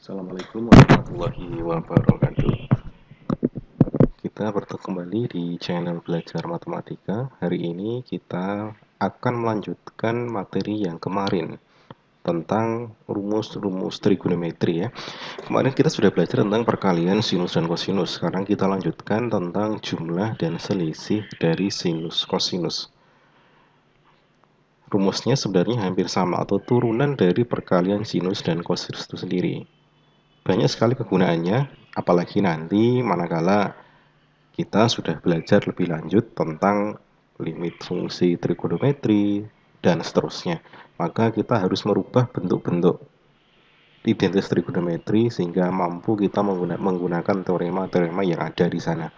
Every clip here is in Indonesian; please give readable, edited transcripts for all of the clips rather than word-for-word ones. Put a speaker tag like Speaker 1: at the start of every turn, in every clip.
Speaker 1: Assalamualaikum warahmatullahi wabarakatuh. Kita bertemu kembali di channel Belajar Matematika. Hari ini kita akan melanjutkan materi yang kemarin tentang rumus-rumus trigonometri ya. Kemarin kita sudah belajar tentang perkalian sinus dan kosinus. Sekarang kita lanjutkan tentang jumlah dan selisih dari sinus kosinus. Rumusnya sebenarnya hampir sama atau turunan dari perkalian sinus dan kosinus itu sendiri. Banyak sekali kegunaannya, apalagi nanti manakala kita sudah belajar lebih lanjut tentang limit fungsi trigonometri dan seterusnya. Maka kita harus merubah bentuk-bentuk identitas trigonometri sehingga mampu kita menggunakan teorema-teorema yang ada di sana.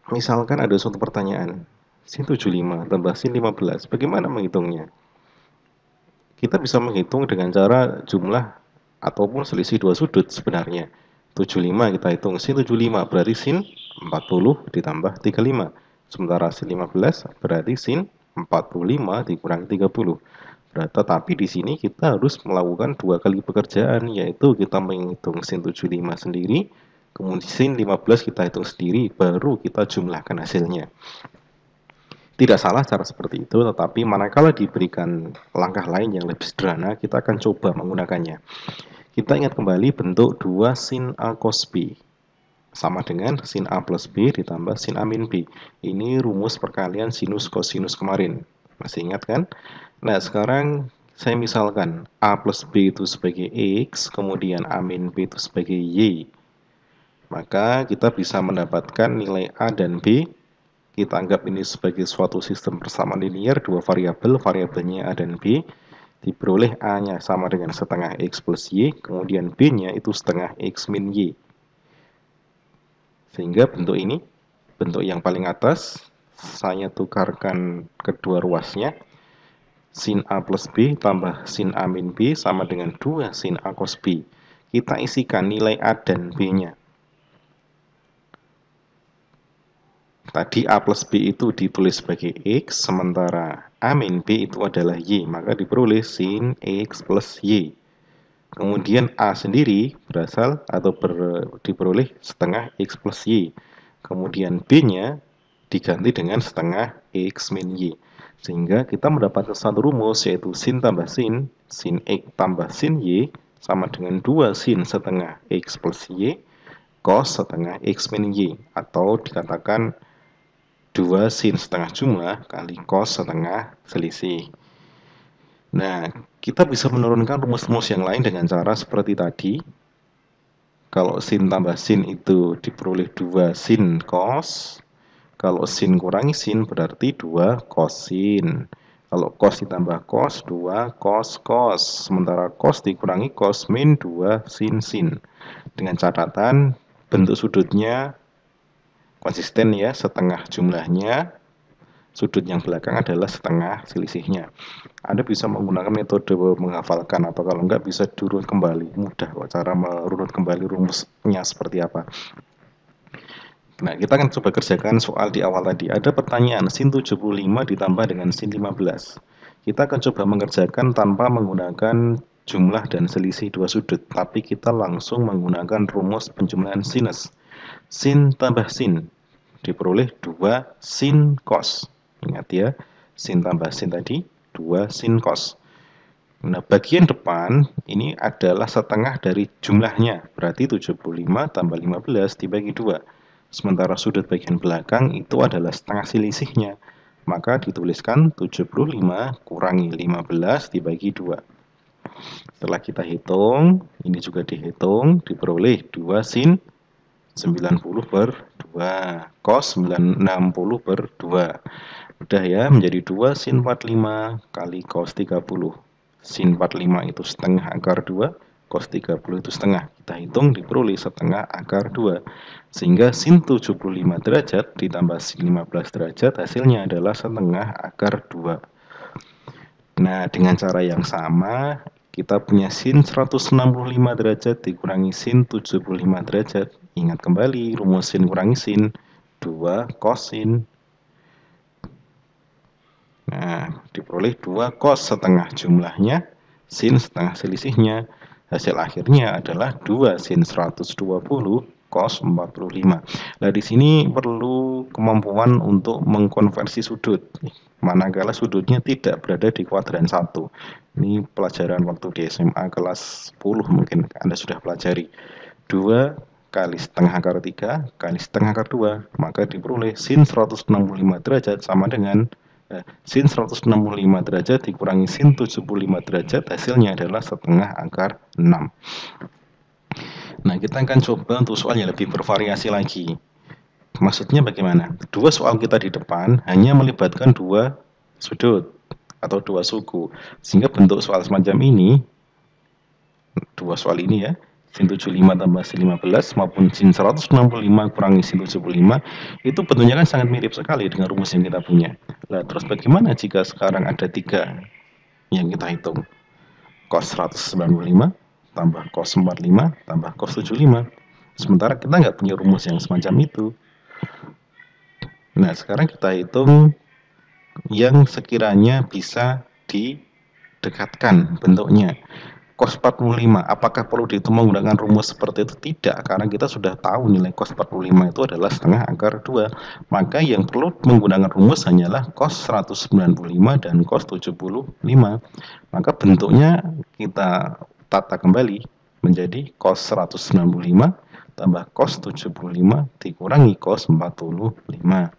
Speaker 1: Misalkan ada suatu pertanyaan, sin 75 tambah sin 15, bagaimana menghitungnya? Kita bisa menghitung dengan cara jumlah ataupun selisih dua sudut sebenarnya. 75 kita hitung sin 75 berarti sin 40 ditambah 35. Sementara sin 15 berarti sin 45 dikurangi 30. Tetapi di sini kita harus melakukan dua kali pekerjaan, yaitu kita menghitung sin 75 sendiri, kemudian sin 15 kita hitung sendiri, baru kita jumlahkan hasilnya. Tidak salah cara seperti itu, tetapi manakala diberikan langkah lain yang lebih sederhana, kita akan coba menggunakannya. Kita ingat kembali bentuk 2 sin A cos B sama dengan sin A plus B ditambah sin A min B. Ini rumus perkalian sinus kosinus kemarin. Masih ingat kan? Nah, sekarang saya misalkan A plus B itu sebagai X, kemudian A min B itu sebagai Y. Maka kita bisa mendapatkan nilai A dan B. Kita anggap ini sebagai suatu sistem persamaan linear, dua variabel, variabelnya A dan B. Diperoleh A-nya sama dengan setengah X plus Y, kemudian B-nya itu setengah X min Y. Sehingga bentuk ini, bentuk yang paling atas, saya tukarkan kedua ruasnya. Sin A plus B tambah sin A min B sama dengan 2 sin A cos B. Kita isikan nilai A dan B-nya. Tadi A plus B itu ditulis sebagai X, sementara A min B itu adalah Y, maka diperoleh sin X plus Y. Kemudian A sendiri berasal atau diperoleh setengah X plus Y. Kemudian B-nya diganti dengan setengah X min Y. Sehingga kita mendapatkan satu rumus, yaitu sin tambah sin X tambah sin Y, sama dengan 2 sin setengah X plus Y, cos setengah X min Y. Atau dikatakan 2 sin setengah jumlah kali cos setengah selisih. Nah, kita bisa menurunkan rumus-rumus yang lain dengan cara seperti tadi. Kalau sin tambah sin itu diperoleh 2 sin cos. Kalau sin kurangi sin berarti 2 cosin. Kalau cos ditambah cos, 2 cos cos. Sementara cos dikurangi cos min 2 sin sin. Dengan catatan bentuk sudutnya konsisten ya, setengah jumlahnya, sudut yang belakang adalah setengah selisihnya. Anda bisa menggunakan metode menghafalkan, atau kalau enggak bisa dirunut kembali. Mudah kok cara merunut kembali rumusnya seperti apa. Nah, kita akan coba kerjakan soal di awal tadi. Ada pertanyaan sin 75 ditambah dengan sin 15. Kita akan coba mengerjakan tanpa menggunakan jumlah dan selisih dua sudut, tapi kita langsung menggunakan rumus penjumlahan sinus. Sin tambah sin diperoleh 2 sin cos. Ingat ya, sin tambah sin tadi 2 sin cos. Nah, bagian depan ini adalah setengah dari jumlahnya, berarti 75 tambah 15 dibagi 2. Sementara sudut bagian belakang itu adalah setengah selisihnya, maka dituliskan 75 kurangi 15 dibagi 2. Setelah kita hitung, ini juga dihitung, diperoleh 2 sin 90 per 2, cos 60 per 2. Udah ya, menjadi 2 sin 45 kali cos 30. Sin 45 itu setengah akar 2, cos 30 itu setengah. Kita hitung diperoleh setengah akar 2. Sehingga sin 75 derajat ditambah sin 15 derajat hasilnya adalah setengah akar 2. Nah, dengan cara yang sama, kita punya sin 165 derajat dikurangi sin 75 derajat. Ingat kembali rumus sin kurangi sin, 2 cosin. Nah, diperoleh 2 cos setengah jumlahnya, sin setengah selisihnya. Hasil akhirnya adalah 2 sin 120 cos 45. Nah, di sini perlu kemampuan untuk mengkonversi sudut. Manakala sudutnya tidak berada di kuadran 1. Ini pelajaran waktu di SMA kelas 10 mungkin Anda sudah pelajari. 2 kali setengah akar 3 kali setengah akar 2, maka diperoleh sin 165 derajat sama dengan sin 165 derajat dikurangi sin 75 derajat, hasilnya adalah setengah akar 6. Nah, kita akan coba untuk soal yang lebih bervariasi lagi. Maksudnya bagaimana? Dua soal kita di depan hanya melibatkan dua sudut atau dua suku, sehingga bentuk soal semacam ini, dua soal ini ya, sin 75 tambah sin 15 maupun sin 165 kurangi sin 75, itu bentuknya kan sangat mirip sekali dengan rumus yang kita punya. Nah, terus bagaimana jika sekarang ada 3 yang kita hitung? Cos 195 tambah cos 45 tambah cos 75. Sementara kita nggak punya rumus yang semacam itu. Nah, sekarang kita hitung yang sekiranya bisa didekatkan bentuknya. Cos 45, apakah perlu dihitung menggunakan rumus seperti itu? Tidak, karena kita sudah tahu nilai cos 45 itu adalah setengah akar 2. Maka yang perlu menggunakan rumus hanyalah cos 195 dan cos 75. Maka bentuknya kita tata kembali menjadi cos 195 tambah cos 75 dikurangi cos 45. Nah,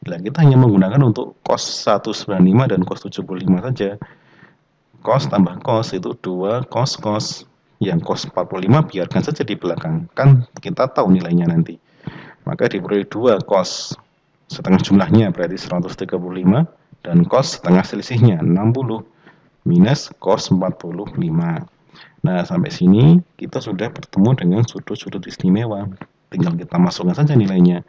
Speaker 1: kita hanya menggunakan untuk cos 195 dan cos 75 saja. Cos tambah cos itu 2 cos cos. Yang cos 45 biarkan saja di belakang, kan kita tahu nilainya nanti. Maka diberi 2 cos setengah jumlahnya berarti 135 dan cos setengah selisihnya 60 minus cos 45. Nah, sampai sini kita sudah bertemu dengan sudut-sudut istimewa. Tinggal kita masukkan saja nilainya.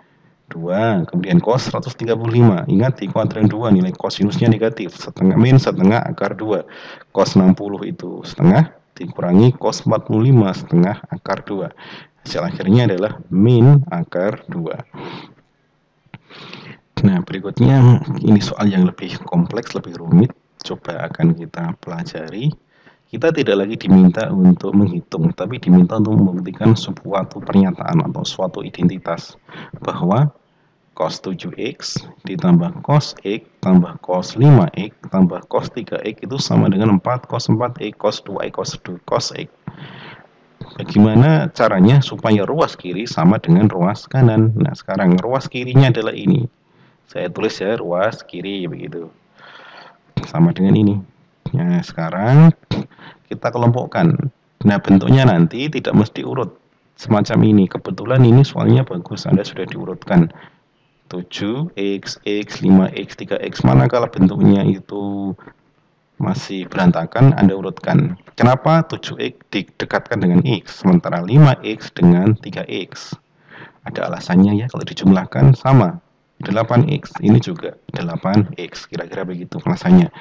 Speaker 1: 2, kemudian cos 135. Ingat di kuadran 2 nilai kosinusnya negatif, setengah min setengah akar 2. Cos 60 itu setengah dikurangi cos 45 setengah akar 2. Hasil akhirnya adalah min akar 2. Nah, berikutnya ini soal yang lebih kompleks, lebih rumit. Coba akan kita pelajari. Kita tidak lagi diminta untuk menghitung, tapi diminta untuk membuktikan suatu pernyataan atau suatu identitas bahwa cos 7x ditambah cos x tambah cos 5x tambah cos 3x itu sama dengan 4 cos 4x cos 2x cos x. Bagaimana caranya supaya ruas kiri sama dengan ruas kanan? Nah, sekarang ruas kirinya adalah ini. Saya tulis ya, ruas kiri begitu. Sama dengan ini. Nah, sekarang kita kelompokkan. Nah, bentuknya nanti tidak mesti urut semacam ini. Kebetulan ini soalnya bagus, Anda sudah diurutkan 7x, x, 5x, 3x. Manakala bentuknya itu masih berantakan, Anda urutkan. Kenapa 7x didekatkan dengan x, sementara 5x dengan 3x? Ada alasannya ya, kalau dijumlahkan sama. 8x, ini juga 8x, kira-kira begitu alasannya.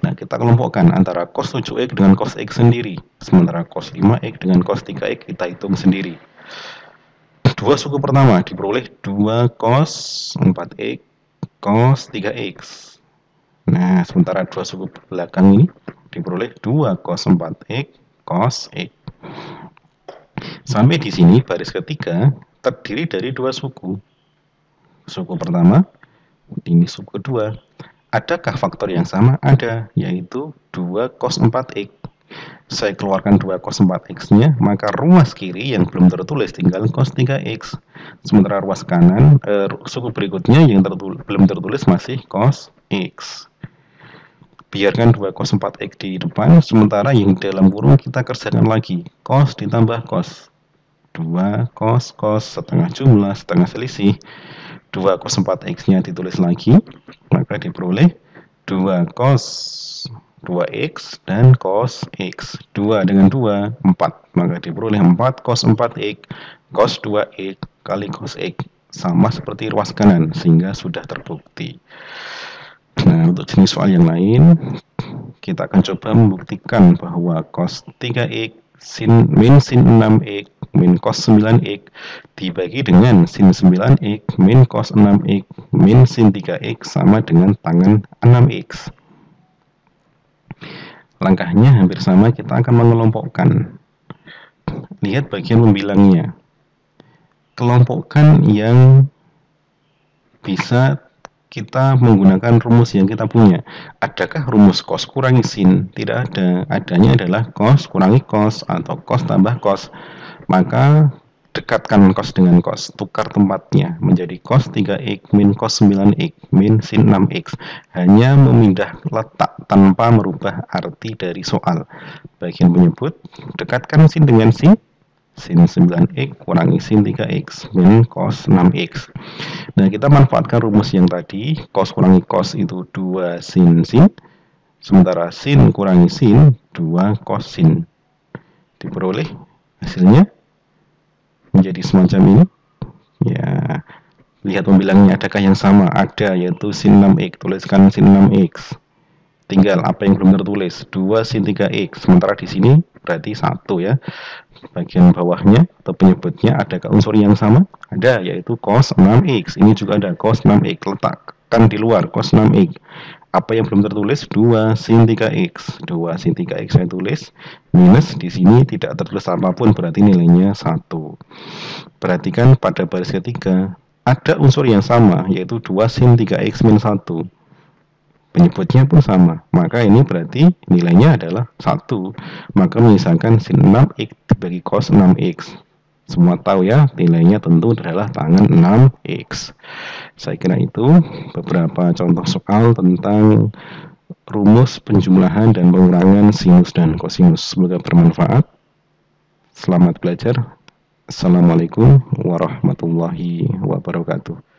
Speaker 1: Nah, kita kelompokkan antara cos 7x dengan cos x sendiri, sementara cos 5x dengan cos 3x kita hitung sendiri. Dua suku pertama diperoleh 2 cos 4x cos 3x. Nah, sementara dua suku belakang ini diperoleh 2 cos 4x cos x. Sampai di sini baris ketiga terdiri dari dua suku. Suku pertama, ini suku kedua. Adakah faktor yang sama? Ada, yaitu 2 cos 4x. Saya keluarkan 2 cos 4x-nya, maka ruas kiri yang belum tertulis tinggal cos 3x. Sementara ruas kanan, suku berikutnya yang belum tertulis masih cos x. Biarkan 2 cos 4x di depan, sementara yang dalam kurung kita kerjakan lagi. Cos ditambah cos. 2 cos cos setengah jumlah, setengah selisih. 2 cos 4x-nya ditulis lagi, maka diperoleh 2 cos 2x dan cos x. 2 dengan 2, 4. Maka diperoleh 4 cos 4x cos 2x kali cos x. Sama seperti ruas kanan, sehingga sudah terbukti. Nah, untuk jenis soal yang lain, kita akan coba membuktikan bahwa cos 3x min sin 6x min cos 9x dibagi dengan sin 9x min cos 6x min sin 3x sama dengan tangan 6x. Langkahnya hampir sama, kita akan mengelompokkan. Lihat bagian pembilangnya. Kelompokkan yang bisa kita menggunakan rumus yang kita punya. Adakah rumus cos kurangi sin? Tidak ada. Adanya adalah cos kurangi cos atau cos tambah cos. Maka dekatkan cos dengan cos. Tukar tempatnya menjadi cos 3x min cos 9x min sin 6x. Hanya memindah letak tanpa merubah arti dari soal. Bagian penyebut, dekatkan sin dengan sin. Sin 9x kurangi sin 3x min cos 6x. Nah, kita manfaatkan rumus yang tadi, cos kurangi cos itu 2 sin sin, sementara sin kurangi sin 2 cos sin. Diperoleh hasilnya menjadi semacam ini. Ya, lihat pembilangnya, adakah yang sama? Ada, yaitu sin 6x. Tuliskan sin 6x. Tinggal apa yang belum tertulis, 2 sin 3x. Sementara di sini berarti 1 ya. Bagian bawahnya atau penyebutnya, adakah unsur yang sama? Ada, yaitu cos 6x. Ini juga ada cos 6x. Letakkan di luar cos 6x. Apa yang belum tertulis? 2 sin 3x. 2 sin 3x saya tulis. Minus di sini tidak tertulis apapun, berarti nilainya 1. Perhatikan pada baris ketiga, ada unsur yang sama, yaitu 2 sin 3x min 1. Penyebutnya pun sama, maka ini berarti nilainya adalah 1. Maka misalkan sin 6x dibagi cos 6x. Semua tahu ya, nilainya tentu adalah tangan 6x. Saya kira itu beberapa contoh soal tentang rumus penjumlahan dan pengurangan sinus dan kosinus. Semoga bermanfaat. Selamat belajar. Assalamualaikum warahmatullahi wabarakatuh.